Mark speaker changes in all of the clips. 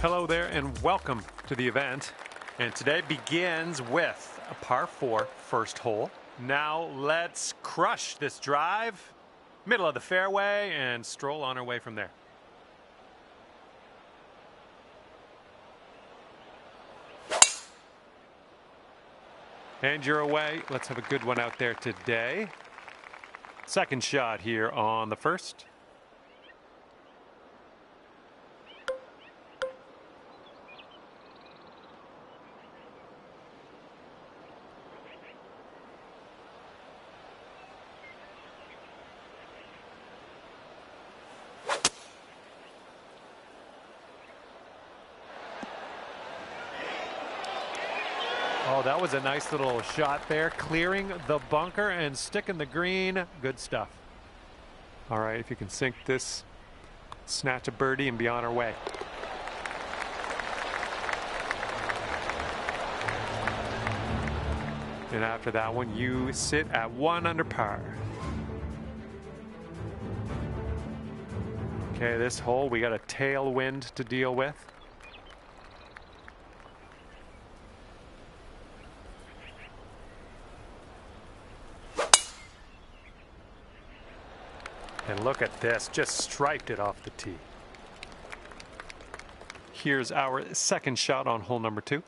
Speaker 1: Hello there and welcome to the event. And today begins with a par 4 first hole. Now let's crush this drive, middle of the fairway, and stroll on our way from there. And you're away. Let's have a good one out there today. Second shot here on the first. Oh, that was a nice little shot there, clearing the bunker and sticking the green. Good stuff. All right, if you can sink this, snatch a birdie and be on our way. And after that one, you sit at 1 under par. Okay, this hole, we got a tailwind to deal with. And look at this, just striped it off the tee. Here's our second shot on hole number 2.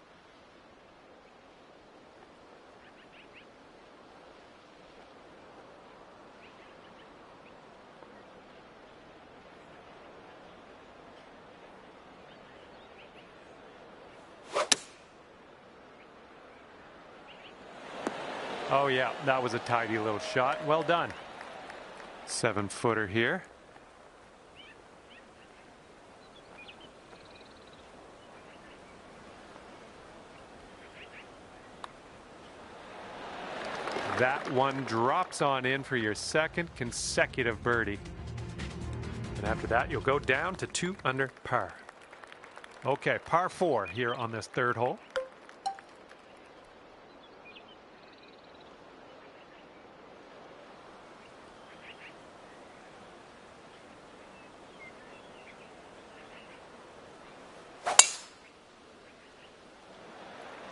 Speaker 1: Oh yeah, that was a tidy little shot. Well done. 7-footer here. That one drops on in for your second consecutive birdie. And after that, you'll go down to 2 under par. Okay, par 4 here on this third hole.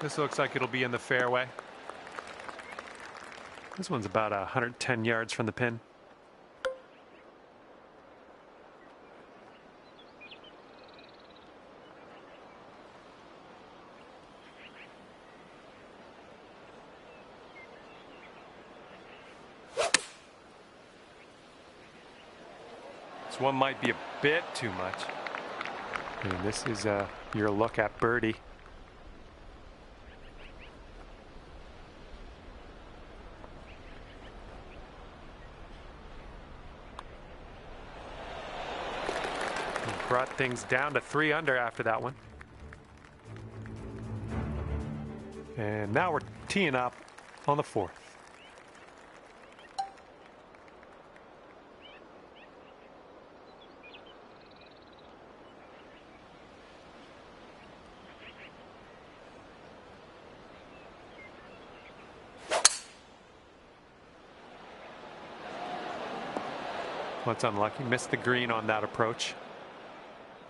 Speaker 1: This looks like it'll be in the fairway. This one's about 110 yards from the pin. This one might be a bit too much. And this is your look at birdie. Brought things down to 3 under after that one. And now we're teeing up on the 4th. Well, it's unlucky. Missed the green on that approach.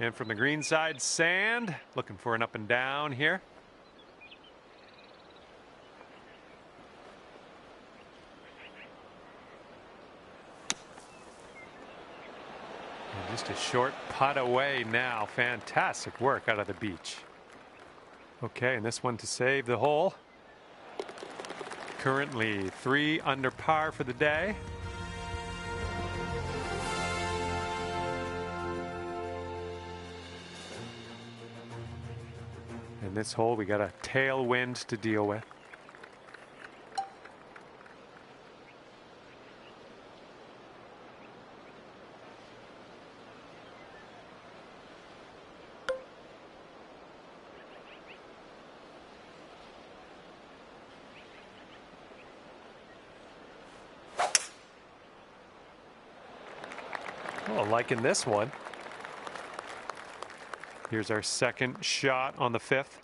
Speaker 1: And from the green side, sand. Looking for an up and down here. And just a short putt away now. Fantastic work out of the beach. Okay, and this one to save the hole. Currently 3 under par for the day. In this hole, we got a tailwind to deal with. Oh, liking this one. Here's our second shot on the 5th.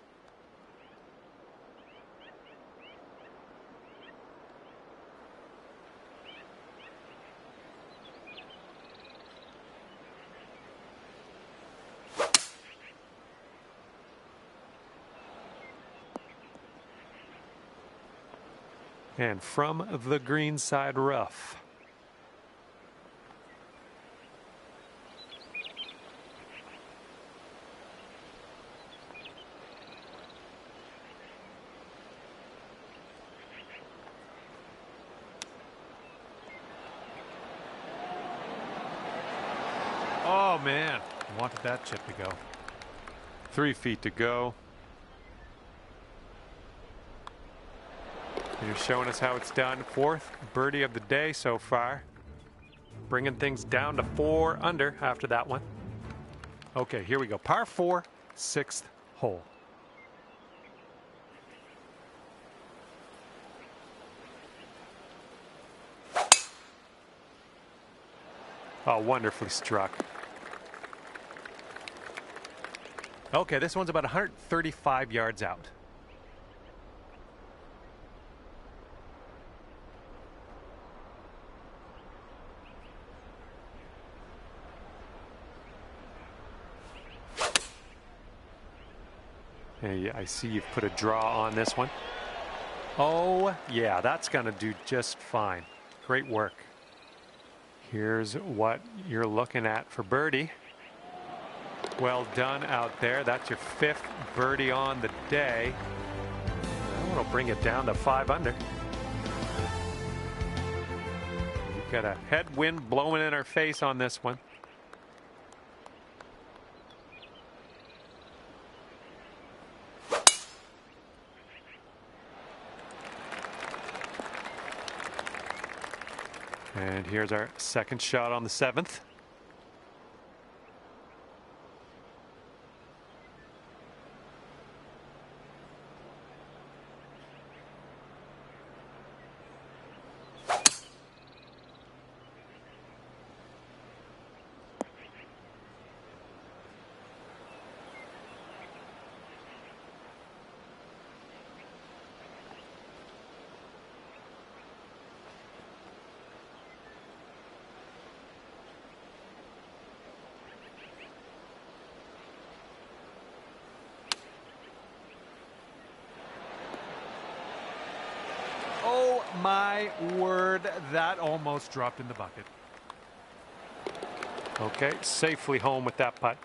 Speaker 1: And from the green side rough. Oh man, I wanted that chip to go. 3 feet to go. You're showing us how it's done. 4th birdie of the day so far. Bringing things down to 4 under after that one. Okay, here we go. Par 4, 6th hole. Oh, wonderfully struck. Okay, this one's about 135 yards out. Hey, I see you've put a draw on this one. Oh, yeah, that's going to do just fine. Great work. Here's what you're looking at for birdie. Well done out there. That's your 5th birdie on the day. That'll bring it down to 5 under. We've got a headwind blowing in our face on this one. And here's our second shot on the 7th. Oh my word, that almost dropped in the bucket. Okay, safely home with that putt.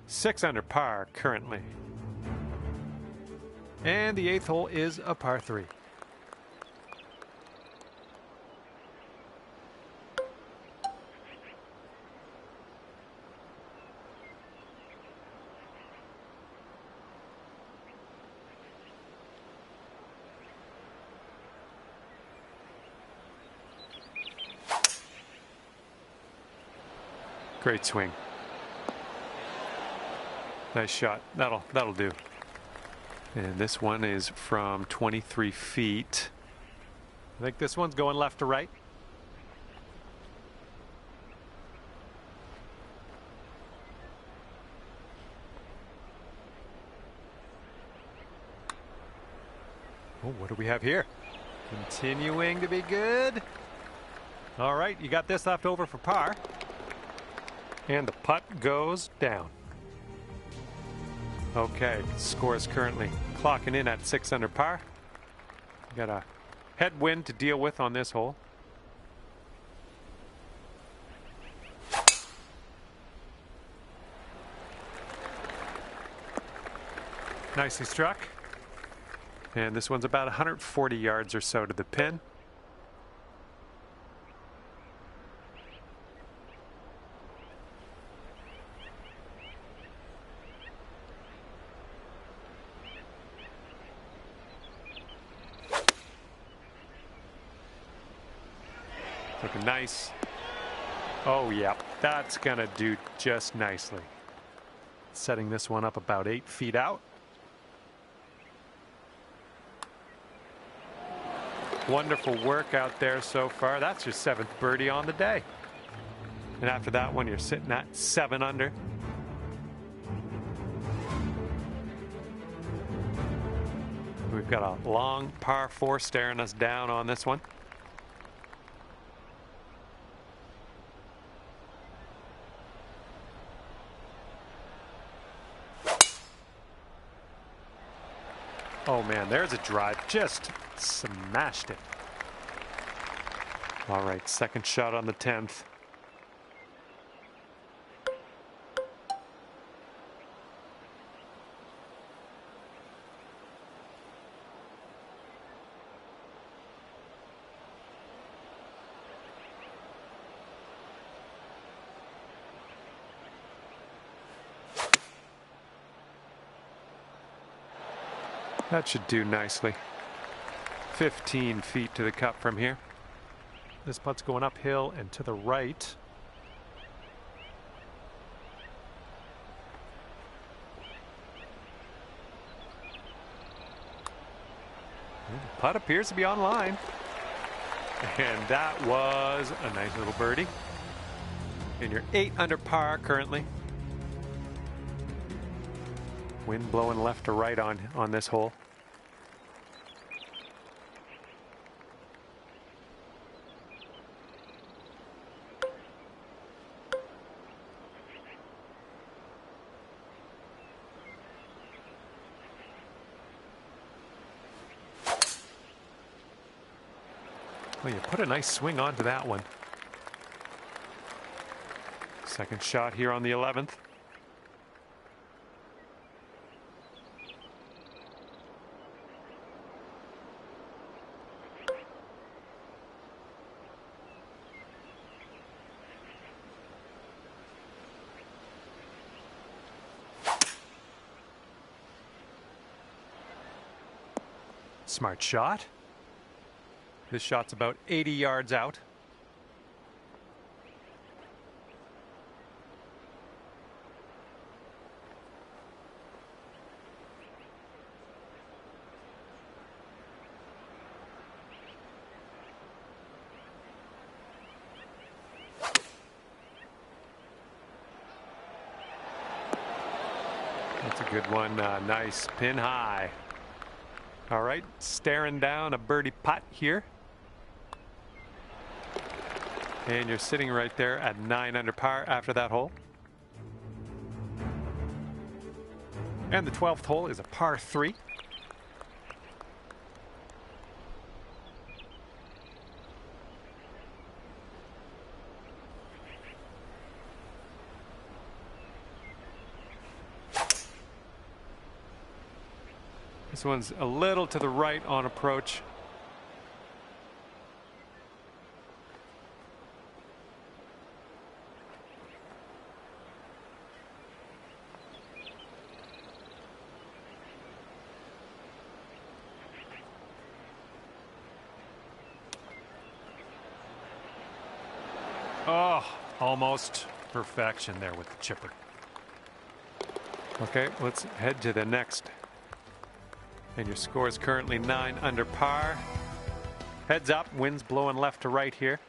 Speaker 1: 6 under par currently. And the 8th hole is a par 3. Great swing. Nice shot. That'll do. And this one is from 23 feet. I think this one's going left to right. Oh, what do we have here? Continuing to be good. All right, you got this left over for par. And the putt goes down. Okay, score is currently clocking in at 6 under par. Got a headwind to deal with on this hole. Nicely struck. And this one's about 140 yards or so to the pin. Looking nice. Oh yeah, that's gonna do just nicely. Setting this one up about 8 feet out. Wonderful work out there so far. That's your 7th birdie on the day. And after that one, you're sitting at 7 under. We've got a long par 4 staring us down on this one. Oh man, there's a drive. Just smashed it. All right, second shot on the 10th. That should do nicely. 15 feet to the cup from here. This putt's going uphill and to the right. The putt appears to be on line. And that was a nice little birdie. And you're 8 under par currently. Wind blowing left to right on this hole. Well, you put a nice swing onto that one. Second shot here on the 11th. Smart shot. This shot's about 80 yards out. That's a good one. Nice pin high. All right, staring down a birdie putt here. And you're sitting right there at 9 under par after that hole. And the 12th hole is a par 3. This one's a little to the right on approach. Oh, almost perfection there with the chipper. Okay, let's head to the next. And your score is currently 9 under par. Heads up, wind's blowing left to right here.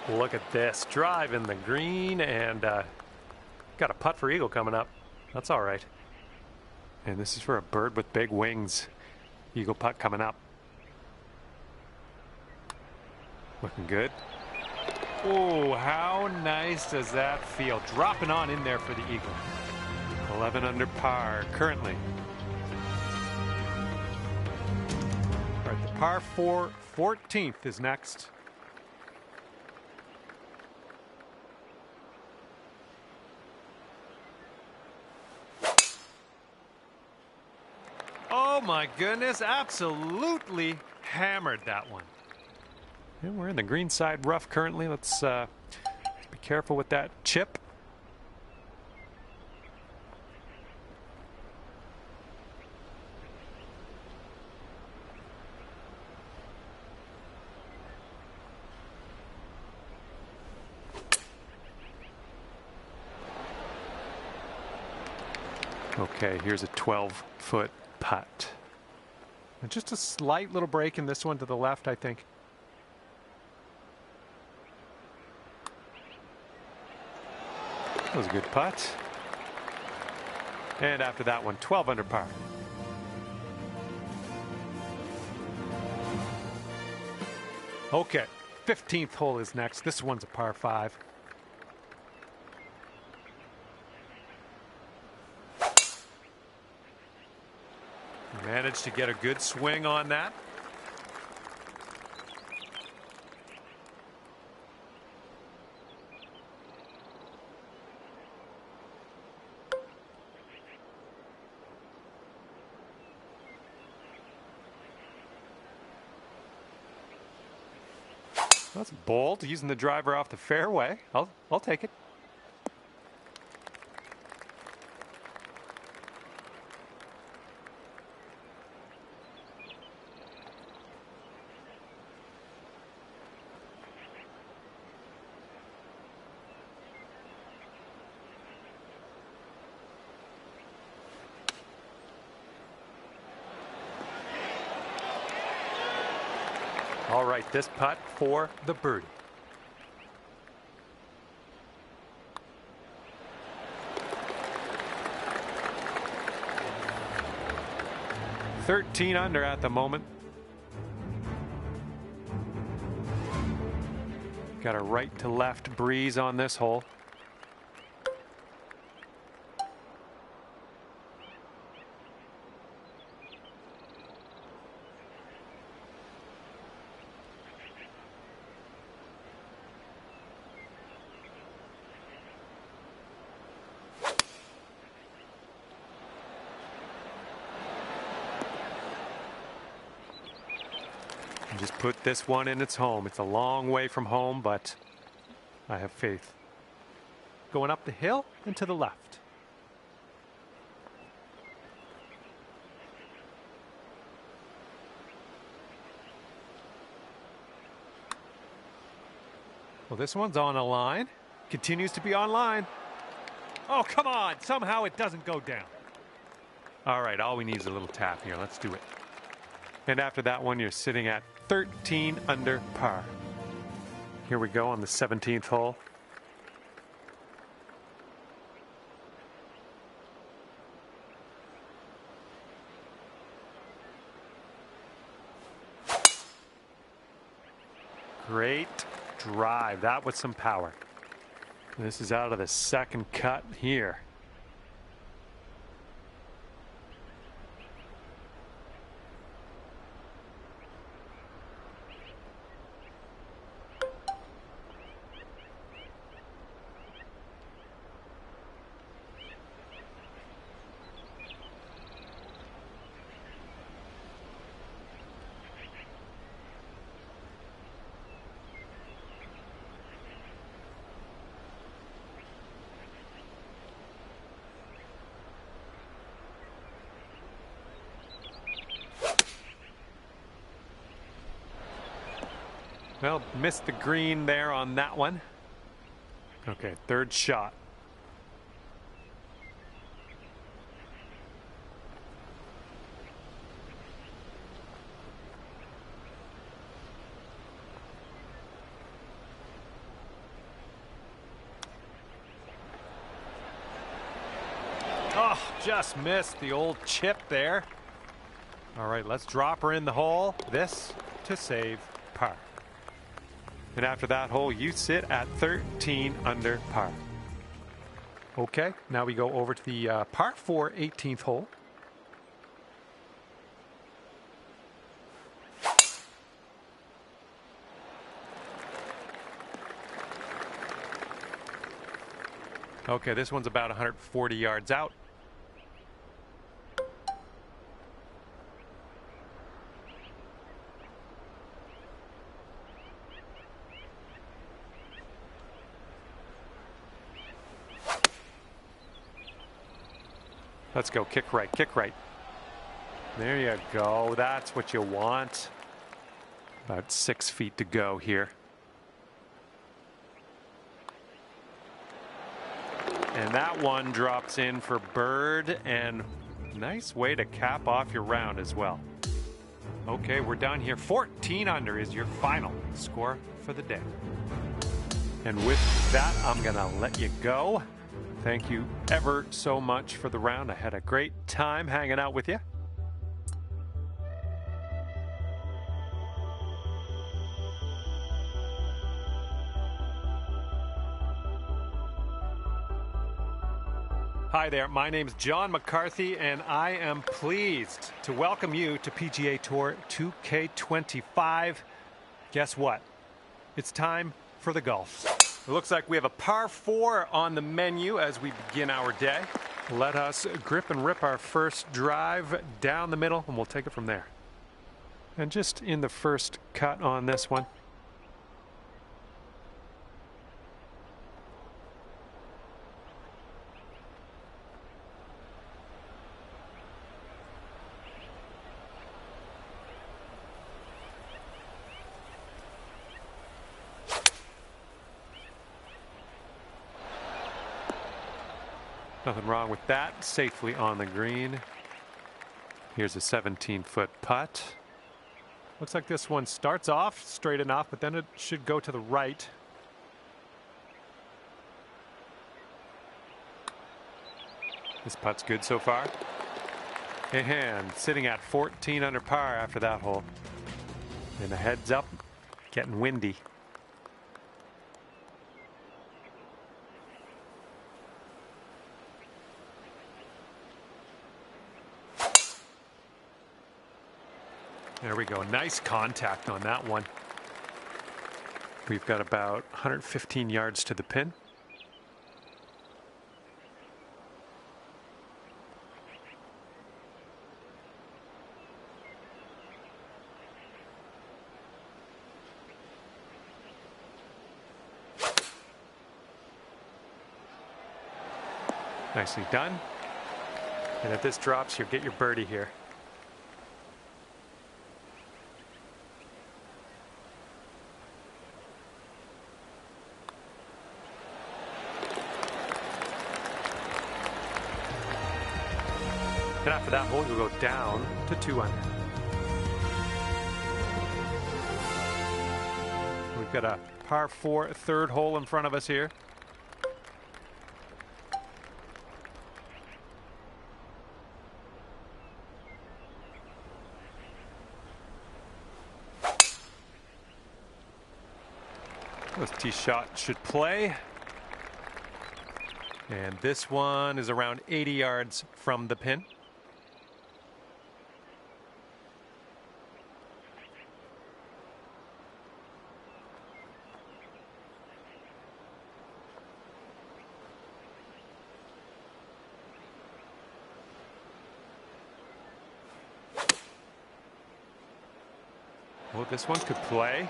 Speaker 1: Look at this drive in the green, and got a putt for eagle coming up. That's all right. And this is for a bird with big wings. Eagle putt coming up. Looking good. Oh, how nice does that feel? Dropping on in there for the eagle. 11 under par currently. All right, the par 4 14th is next. Oh my goodness, absolutely hammered that one. And we're in the green side rough currently. Let's be careful with that chip. Okay, here's a 12-foot putt. And just a slight little break in this one to the left, I think. That was a good putt. And after that one, 12 under par. Okay, 15th hole is next. This one's a par 5. Managed to get a good swing on that. That's bold, using the driver off the fairway. I'll take it. All right, this putt for the birdie. $13 under at the moment. Got a right to left breeze on this hole. Just put this one in its home. It's a long way from home, but I have faith. Going up the hill and to the left. Well, this one's on a line. Continues to be on line. Oh, come on. Somehow it doesn't go down. All right, all we need is a little tap here. Let's do it. And after that one, you're sitting at 13 under par. Here we go on the 17th hole. Great drive. That was some power. This is out of the second cut here. Well, missed the green there on that one. Okay, third shot. Oh, just missed the old chip there. All right, let's drop her in the hole. This to save par. And after that hole, you sit at 13 under par. Okay, now we go over to the par 4 18th hole. Okay, this one's about 140 yards out. Let's go. Kick right. Kick right. There you go. That's what you want. About 6 feet to go here. And that one drops in for bird, and nice way to cap off your round as well. Okay, we're done here. 14 under is your final score for the day. And with that, I'm going to let you go. Thank you ever so much for the round. I had a great time hanging out with you. Hi there, my name's John McCarthy, and I am pleased to welcome you to PGA Tour 2K25. Guess what? It's time for the golf. It looks like we have a par 4 on the menu as we begin our day. Let us grip and rip our first drive down the middle, and we'll take it from there. And just in the first cut on this one, nothing wrong with that. Safely on the green. Here's a 17-foot putt. Looks like this one starts off straight enough, but then it should go to the right. This putt's good so far. And sitting at 14 under par after that hole. And the heads up, getting windy. There we go. Nice contact on that one. We've got about 115 yards to the pin. Nicely done. And if this drops, you'll get your birdie here. And after that hole, you'll go down to 2 under. We've got a par 4 third hole in front of us here. This tee shot should play. And this one is around 80 yards from the pin. Well, this one could play.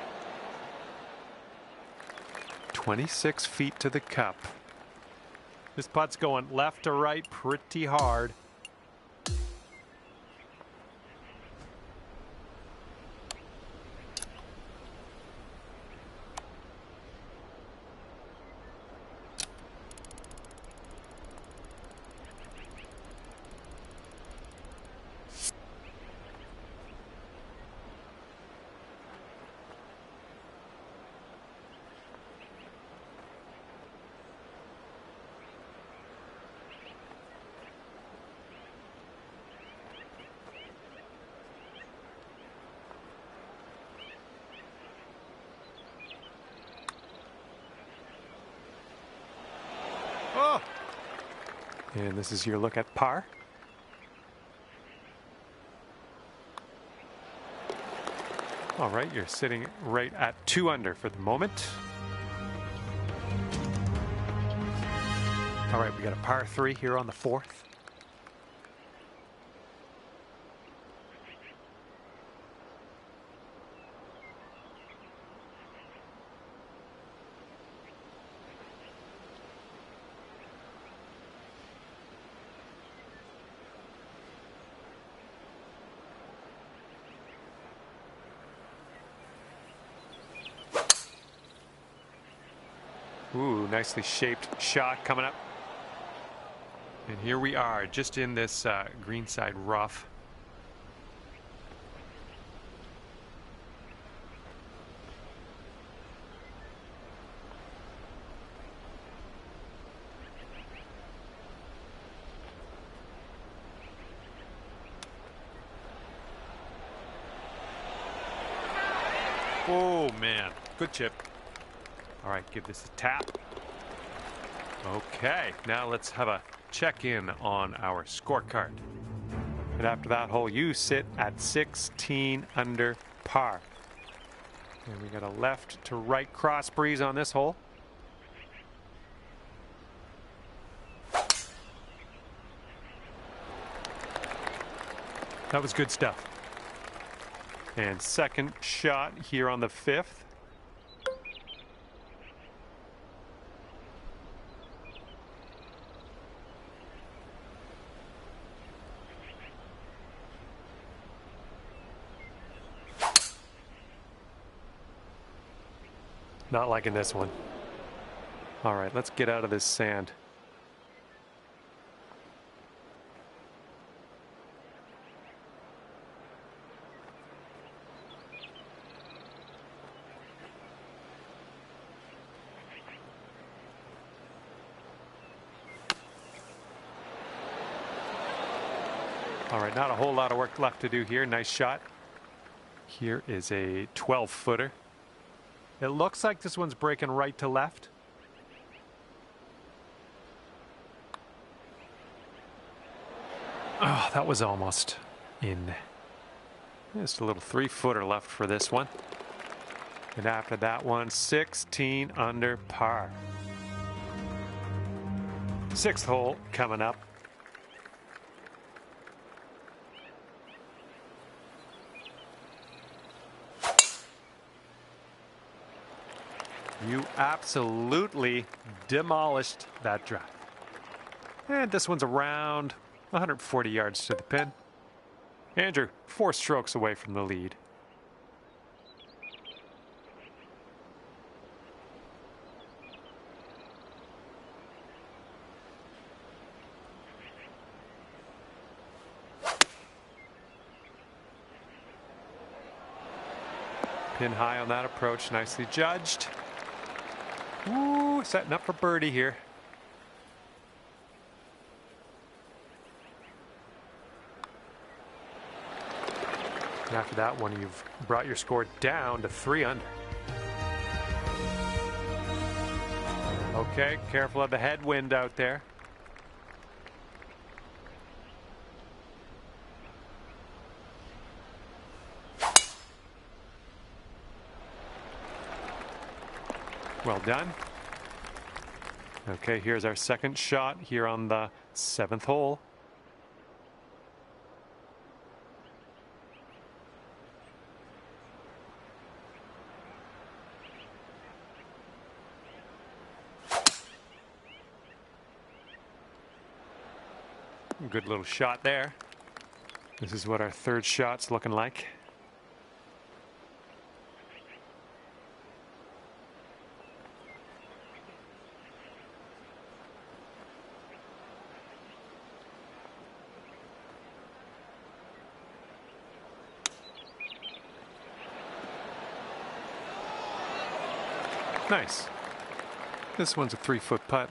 Speaker 1: 26 feet to the cup. This putt's going left to right pretty hard. Oh! And this is your look at par. All right, you're sitting right at 2 under for the moment. All right, we got a par 3 here on the 4th. Ooh, nicely shaped shot coming up. And here we are, just in this greenside rough. Oh, man. Good chip. All right, give this a tap. Okay, now let's have a check-in on our scorecard. And after that hole, you sit at 16 under par. And we got a left to right cross breeze on this hole. That was good stuff. And second shot here on the 5th. Not liking this one. All right, let's get out of this sand. All right, not a whole lot of work left to do here. Nice shot. Here is a 12-footer. It looks like this one's breaking right to left. Oh, that was almost in. Just a little 3-footer left for this one. And after that one, 16 under par. 6th hole coming up. You absolutely demolished that drive. And this one's around 140 yards to the pin. Andrew, 4 strokes away from the lead. Pin high on that approach, nicely judged. Ooh, setting up for birdie here. And after that one, you've brought your score down to 3 under. Okay, careful of the headwind out there. Well done. Okay, here's our second shot here on the 7th hole. Good little shot there. This is what our 3rd shot's looking like. Nice. This one's a 3-foot putt.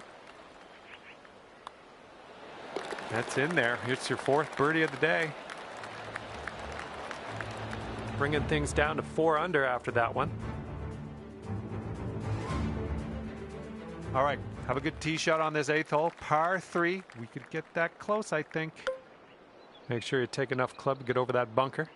Speaker 1: That's in there. It's your 4th birdie of the day. Bringing things down to 4 under after that one. All right, have a good tee shot on this 8th hole. Par 3. We could get that close, I think. Make sure you take enough club to get over that bunker.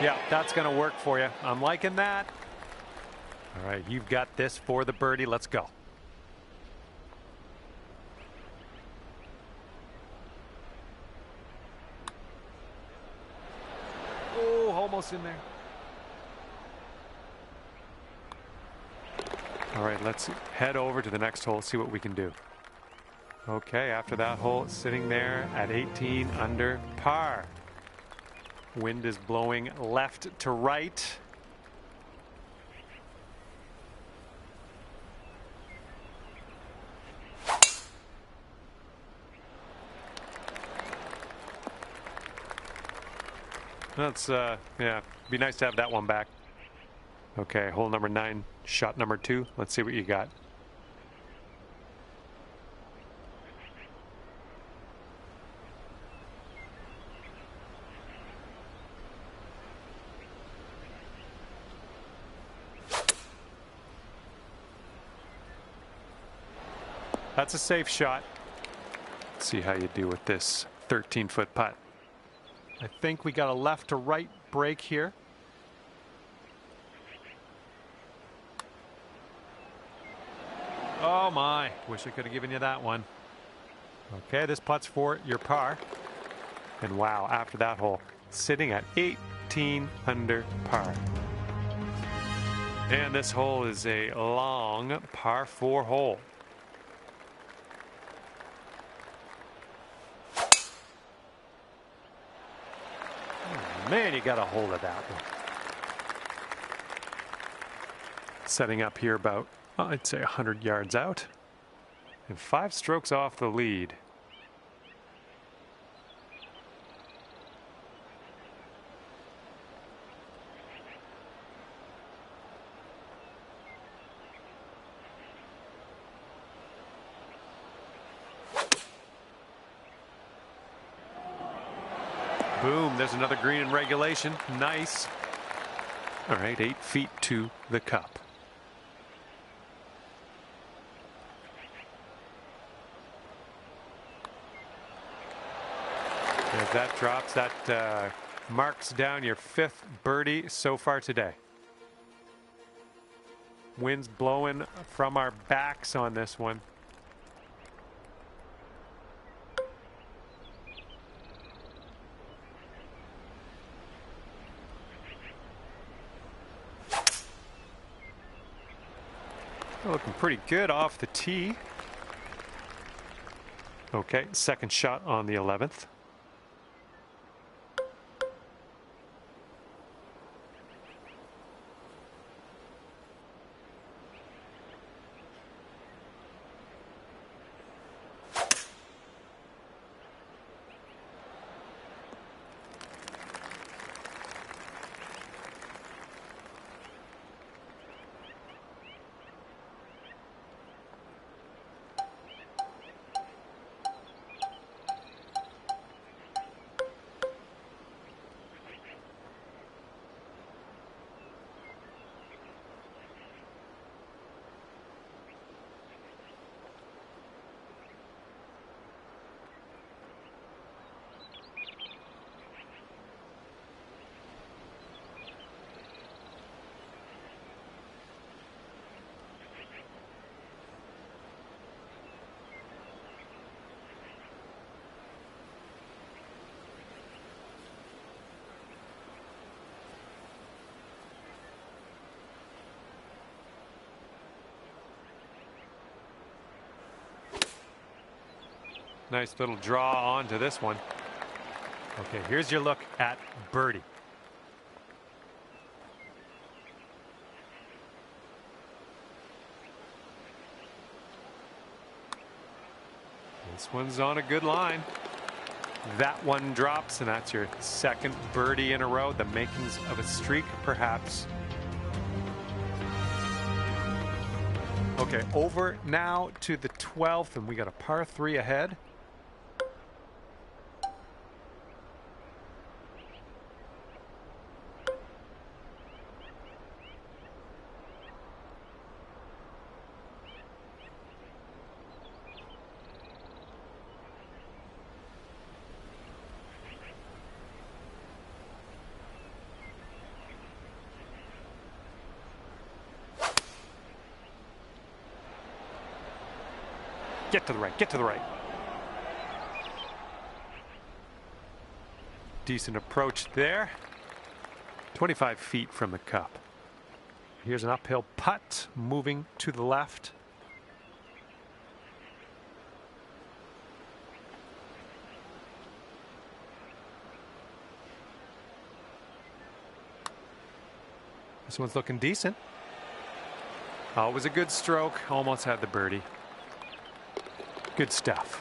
Speaker 1: Yeah, that's going to work for you. I'm liking that. All right, you've got this for the birdie. Let's go. Oh, almost in there. All right, let's head over to the next hole, see what we can do. Okay, after that hole, sitting there at 18 under par. Wind is blowing left to right. That's yeah, be nice to have that one back. Okay, hole number 9, shot number 2. Let's see what you got. That's a safe shot. Let's see how you do with this 13-foot putt. I think we got a left to right break here. Oh my, wish I could have given you that one. Okay, this putt's for your par. And wow, after that hole, sitting at 18 under par. And this hole is a long par 4 hole. Oh, man, you got a hold of that one. Setting up here about, I'd say 100 yards out. And 5 strokes off the lead. Boom, there's another green in regulation. Nice. All right, 8 feet to the cup. As that drops, that marks down your 5th birdie so far today. Wind's blowing from our backs on this one. Looking pretty good off the tee. Okay, second shot on the 11th. Nice little draw onto this one. Okay, here's your look at birdie. This one's on a good line. That one drops, and that's your 2nd birdie in a row. The makings of a streak, perhaps. Okay, over now to the 12th, and we got a par 3 ahead. Get to the right, get to the right. Decent approach there. 25 feet from the cup. Here's an uphill putt moving to the left. This one's looking decent. Always a good stroke. Almost had the birdie. Good stuff.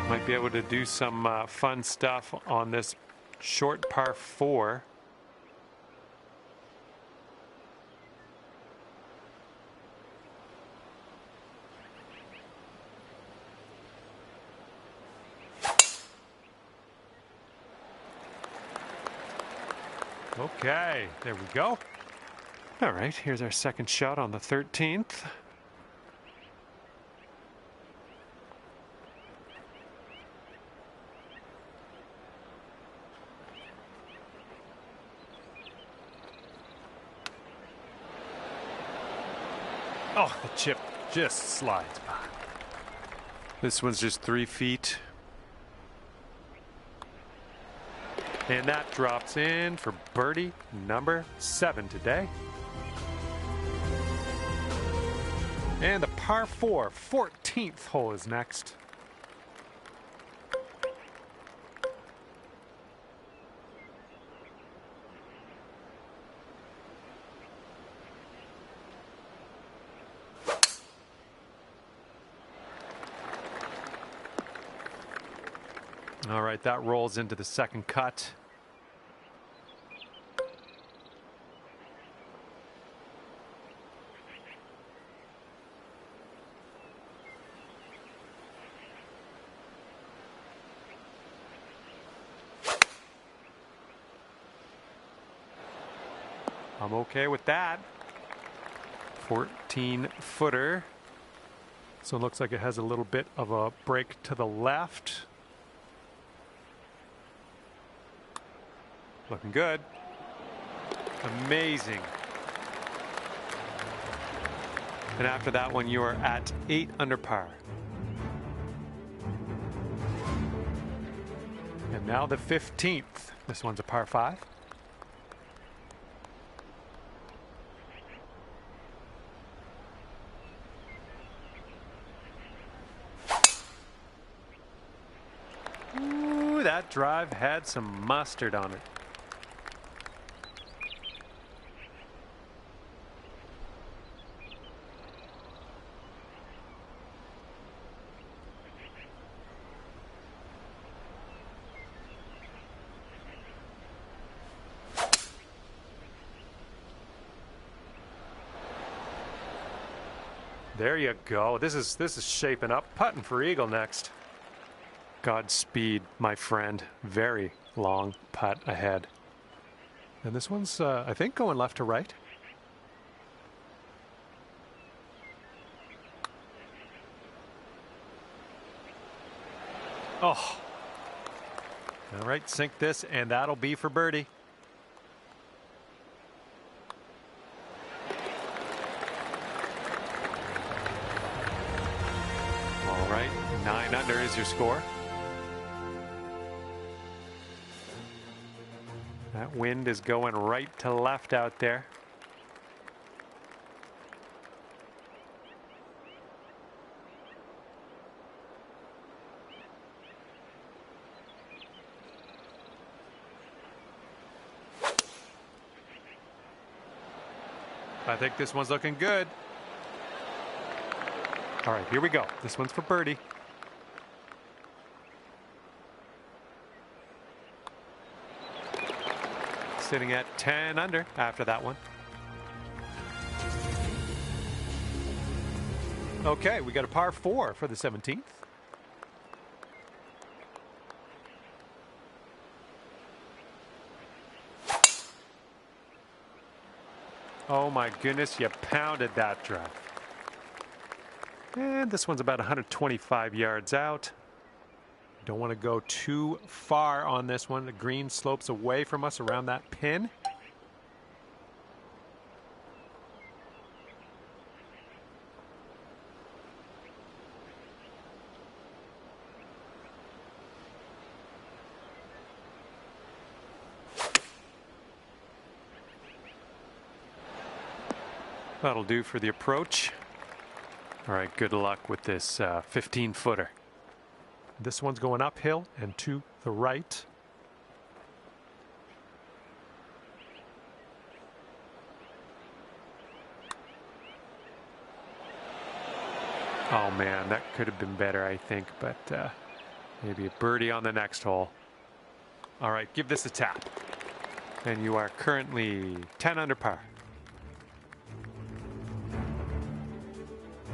Speaker 1: Might be able to do some fun stuff on this short par 4. Okay, there we go. All right, here's our second shot on the 13th. Oh, the chip just slides by. This one's just 3 feet. And that drops in for birdie number 7 today. And the par 4, 14th hole is next. All right, that rolls into the second cut. I'm okay with that. 14-footer. So it looks like it has a little bit of a break to the left. Looking good. Amazing. And after that one, you are at 8 under par. And now the 15th. This one's a par 5. Ooh, that drive had some mustard on it. There you go. This is shaping up. Putting for eagle next. Godspeed, my friend. Very long putt ahead. And this one's, I think, going left to right. Oh. All right, sink this, and that'll be for birdie. All right, 9 under is your score. That wind is going right to left out there. I think this one's looking good. All right, here we go. This one's for birdie. Sitting at 10 under after that one. Okay, we got a par 4 for the 17th. Oh my goodness, you pounded that drive. And this one's about 125 yards out. Don't want to go too far on this one. The green slopes away from us around that pin. That'll do for the approach. All right, good luck with this 15-footer. This one's going uphill and to the right. Oh man, that could have been better, I think, but Maybe a birdie on the next hole. All right, give this a tap. And you are currently 10 under par.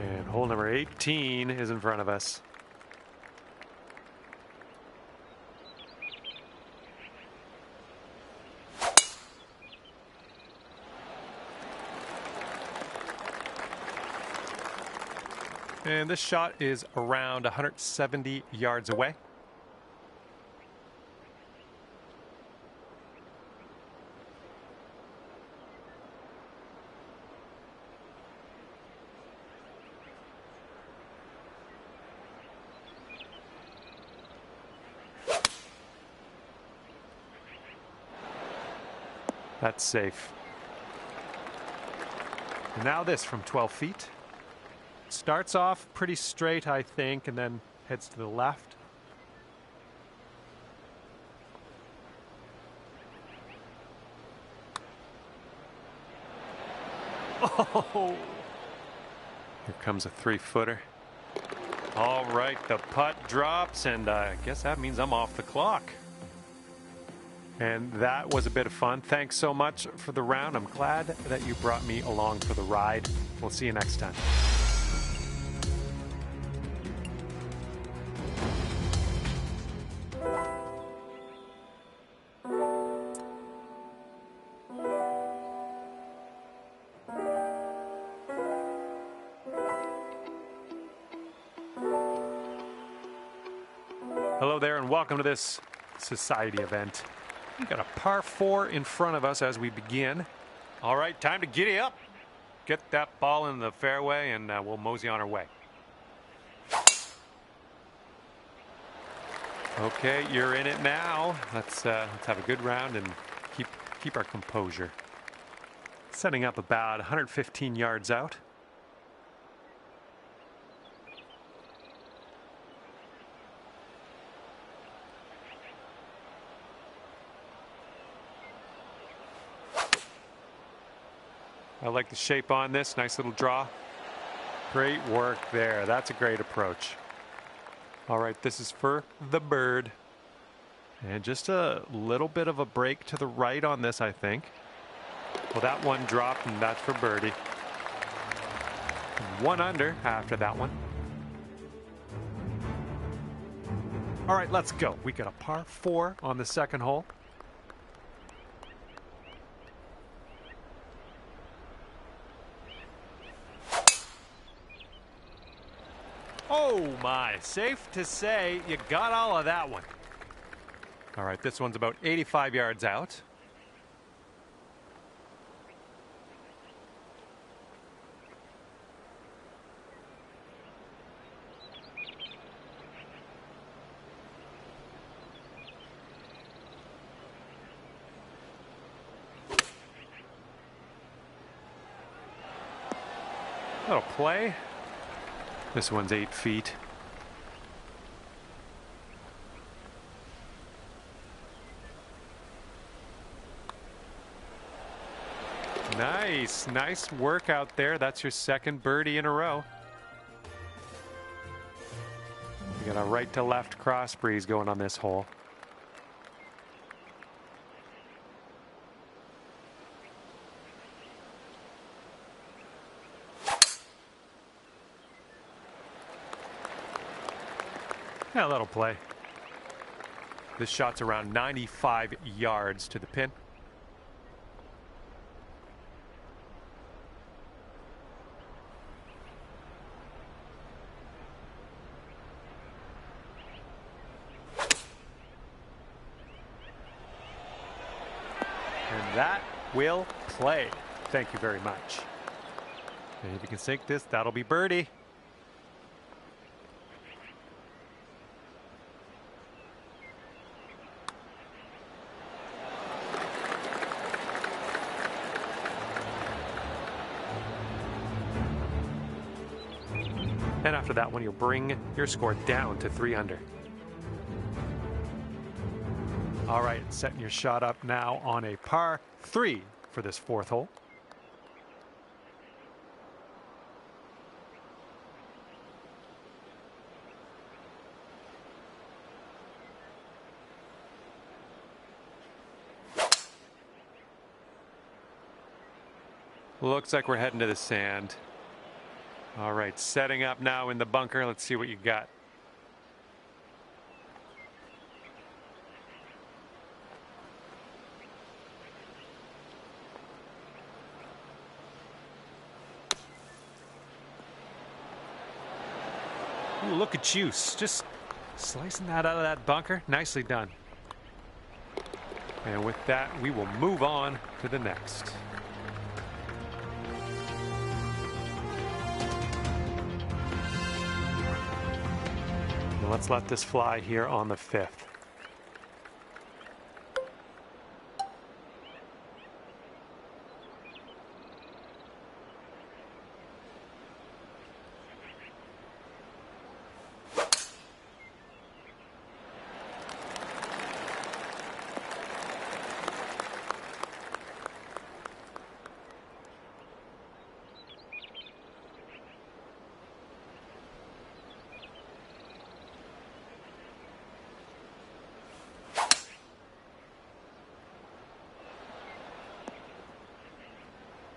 Speaker 1: And hole number 18 is in front of us. And this shot is around 170 yards away. That's safe. And now this from 12 feet. Starts off pretty straight, I think, and then heads to the left. Oh! Here comes a 3-footer. All right, the putt drops, and I guess that means I'm off the clock. And that was a bit of fun. Thanks so much for the round. I'm glad that you brought me along for the ride. We'll see you next time. Hello there and welcome to this society event. We've got a par 4 in front of us as we begin. All right, time to giddy up. Get that ball in the fairway and we'll mosey on our way. Okay, you're in it now. Let's have a good round and keep our composure. Setting up about 115 yards out. I like the shape on this. Nice little draw. Great work there. That's a great approach. All right, this is for the bird. And just a little bit of a break to the right on this, I think. Well, that one dropped, and that's for birdie. 1 under after that one. All right, let's go. We got a par 4 on the second hole. Oh my, safe to say you got all of that one. All right, this one's about 85 yards out. That'll play. This one's 8 feet. Nice work out there. That's your second birdie in a row. You got a right to left cross breeze going on this hole. Yeah, that'll play. This shot's around 95 yards to the pin. And that will play. Thank you very much. And if you can sink this, that'll be birdie. And after that one, you'll bring your score down to 3 under. All right, setting your shot up now on a par 3 for this 4th hole. Looks like we're heading to the sand. All right, setting up now in the bunker. Let's see what you got. Ooh, look at you, just slicing that out of that bunker. Nicely done. And with that, we will move on to the next. Let's let this fly here on the 5th.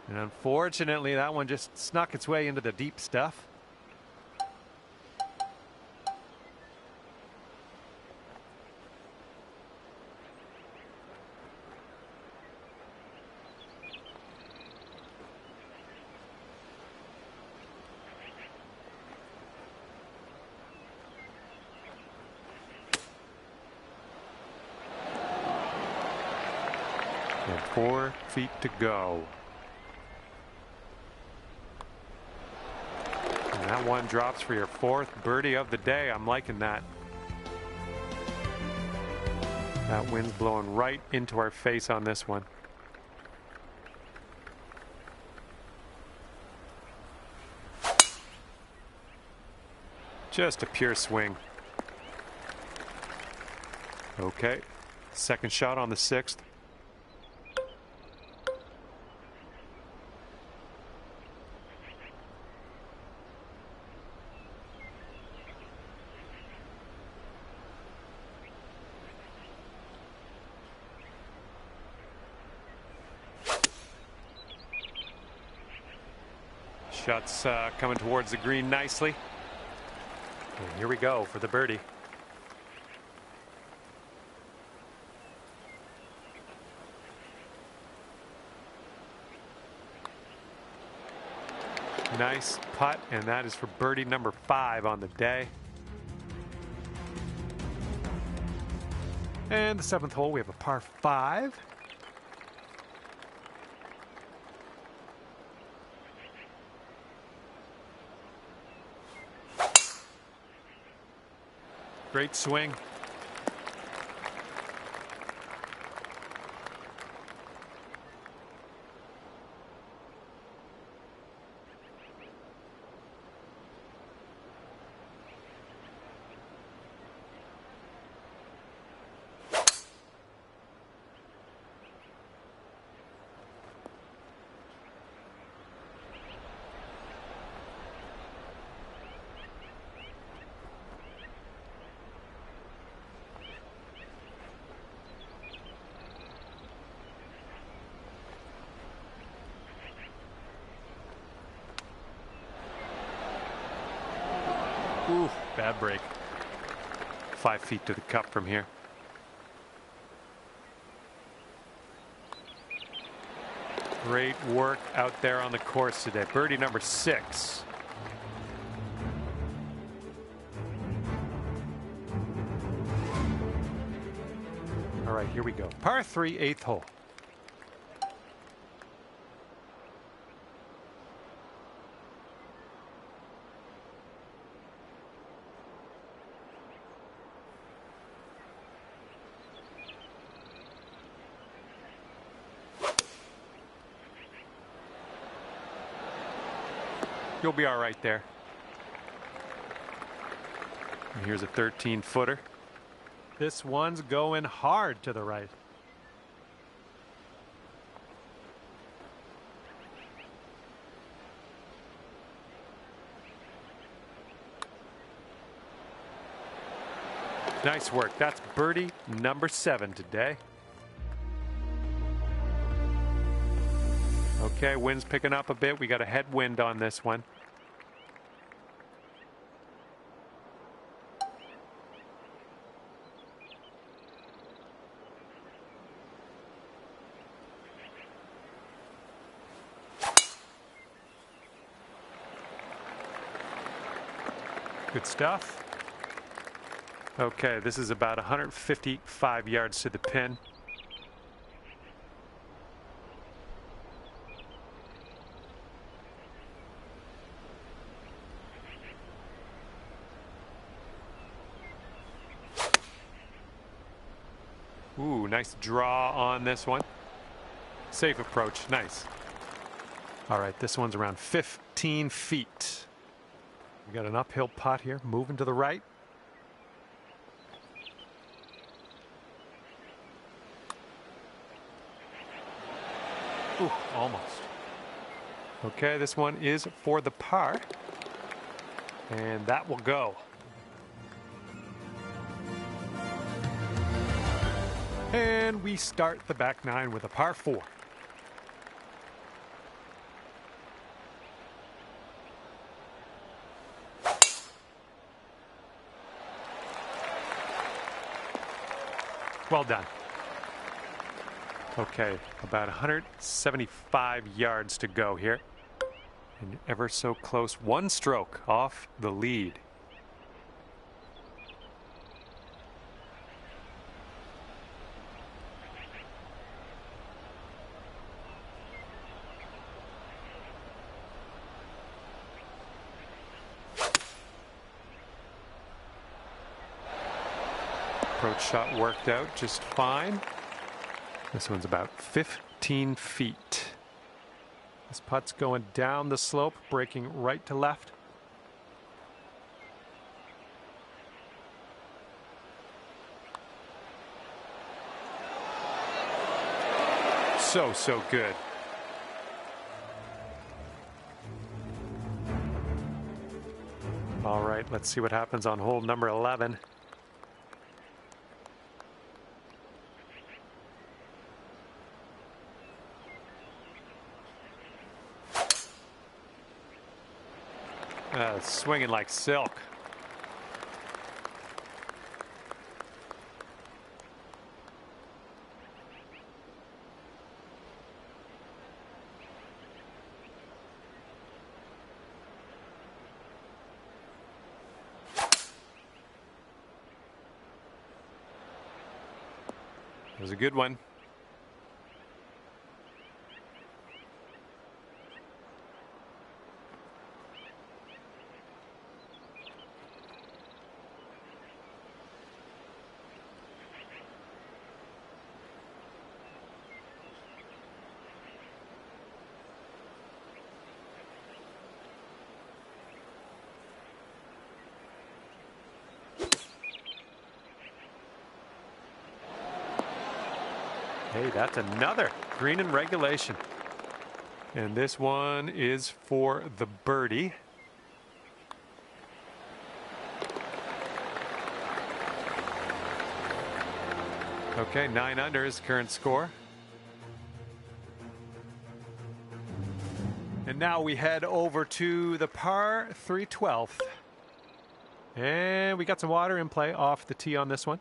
Speaker 1: And unfortunately, that one just snuck its way into the deep stuff. And 4 feet to go. And that one drops for your 4th birdie of the day. I'm liking that. That wind's blowing right into our face on this one. Just a pure swing. Okay, second shot on the 6th. Shots coming towards the green nicely. And here we go for the birdie. Nice putt, and that is for birdie number 5 on the day. And the 7th hole, we have a par 5. Great swing. Ooh, bad break. 5 feet to the cup from here. Great work out there on the course today. Birdie number 6. All right, here we go. Par 3, 8th hole. You'll be all right there. And here's a 13-footer. This one's going hard to the right. Nice work. That's birdie number 7 today. Okay, wind's picking up a bit. We got a headwind on this one. Good stuff. Okay, this is about 155 yards to the pin. Ooh, nice draw on this one. Safe approach, nice. All right, this one's around 15 feet. We got an uphill putt here, moving to the right. Ooh, almost. Okay, this one is for the par. And that will go. And we start the back nine with a par 4. Well done. Okay, about 175 yards to go here. And ever so close, one stroke off the lead. Approach shot worked out just fine. This one's about 15 feet. This putt's going down the slope, breaking right to left. So good. All right, let's see what happens on hole number 11. Swinging like silk. It was a good one. Hey, that's another green in regulation. And this one is for the birdie. Okay, 9 under is current score. And now we head over to the par 3 12th. And we got some water in play off the tee on this one.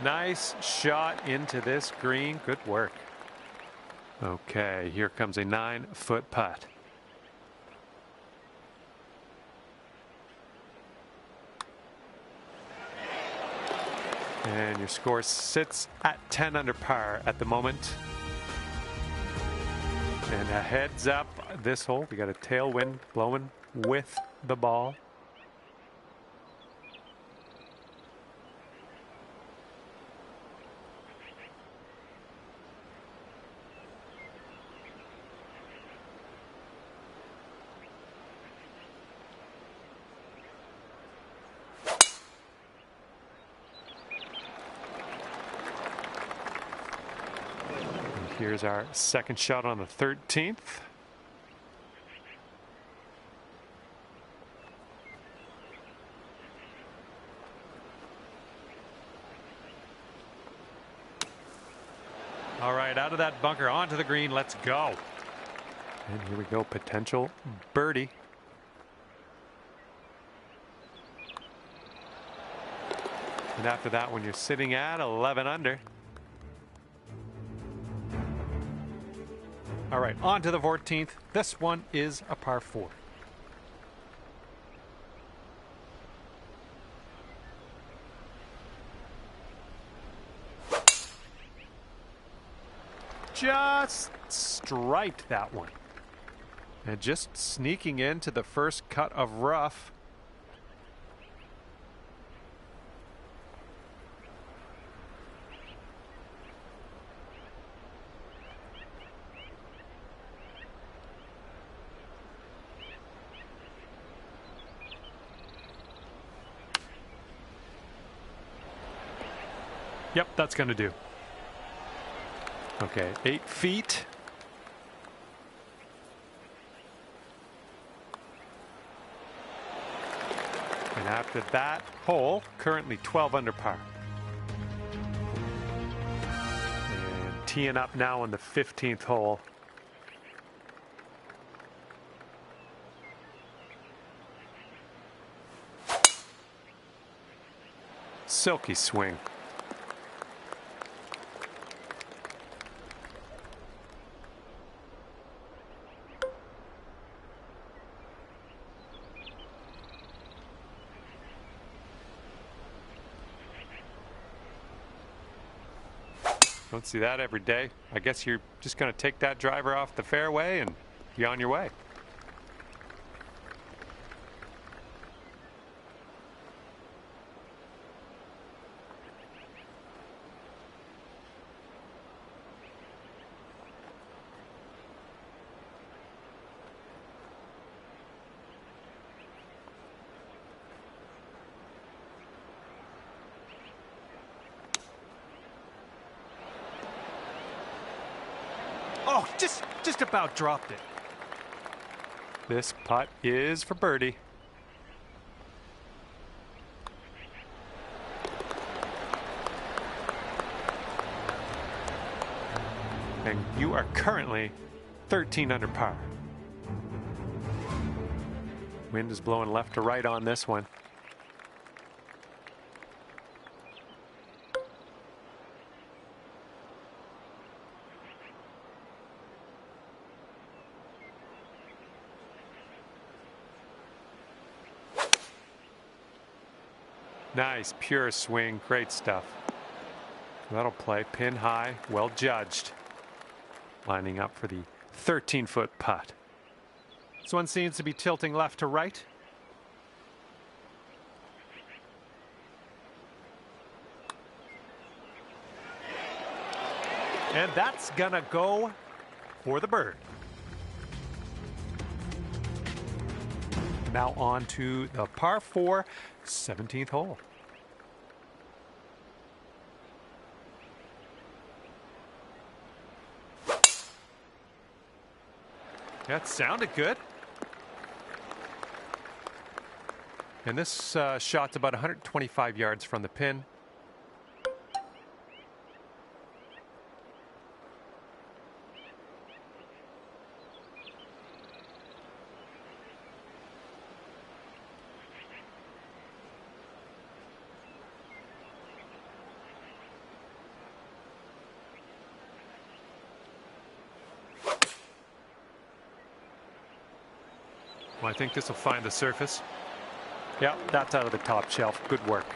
Speaker 1: Nice shot into this green. Good work. Okay, here comes a 9-foot putt. And your score sits at 10 under par at the moment. And a heads up this hole. We got a tailwind blowing with the ball. Here's our second shot on the 13th. All right, out of that bunker, onto the green. Let's go. And here we go, potential birdie. And after that, when you're sitting at 11 under. All right, on to the 14th. This one is a par 4. Just striped that one. And just sneaking into the first cut of rough. Yep, that's going to do. Okay, 8 feet. And after that hole, currently 12 under par. And teeing up now on the 15th hole. Silky swing. Don't see that every day. I guess you're just going to take that driver off the fairway and be on your way. Oh, just about dropped it. This putt is for birdie. And you are currently 13 under par. Wind is blowing left to right on this one. Nice, pure swing. Great stuff. That'll play pin high. Well judged. Lining up for the 13-foot putt. This one seems to be tilting left to right. And that's gonna go for the bird. Now on to the par 4, 17th hole. That sounded good. And this shot's about 125 yards from the pin. Well, I think this will find the surface. Yeah, that's out of the top shelf. Good work.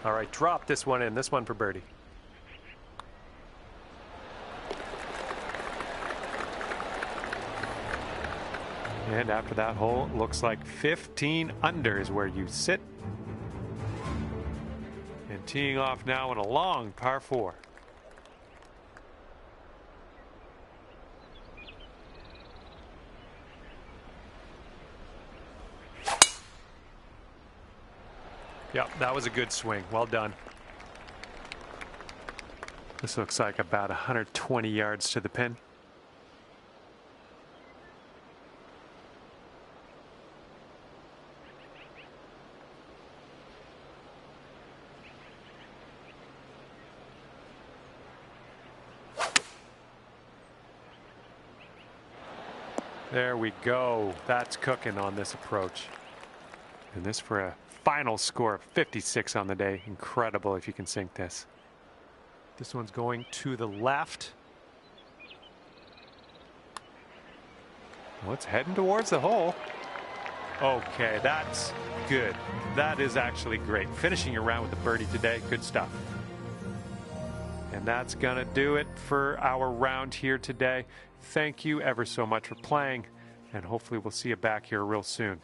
Speaker 1: All right, drop this one in. This one for birdie. And after that hole, it looks like 15 under is where you sit. And teeing off now in a long par 4. Yep, that was a good swing. Well done. This looks like about 120 yards to the pin. There we go. That's cooking on this approach. And this for a final score of 56 on the day. Incredible if you can sink this. This one's going to the left. Well, it's heading towards the hole. Okay, that's good. That is actually great. Finishing your round with a birdie today. Good stuff. And that's going to do it for our round here today. Thank you ever so much for playing, and hopefully we'll see you back here real soon.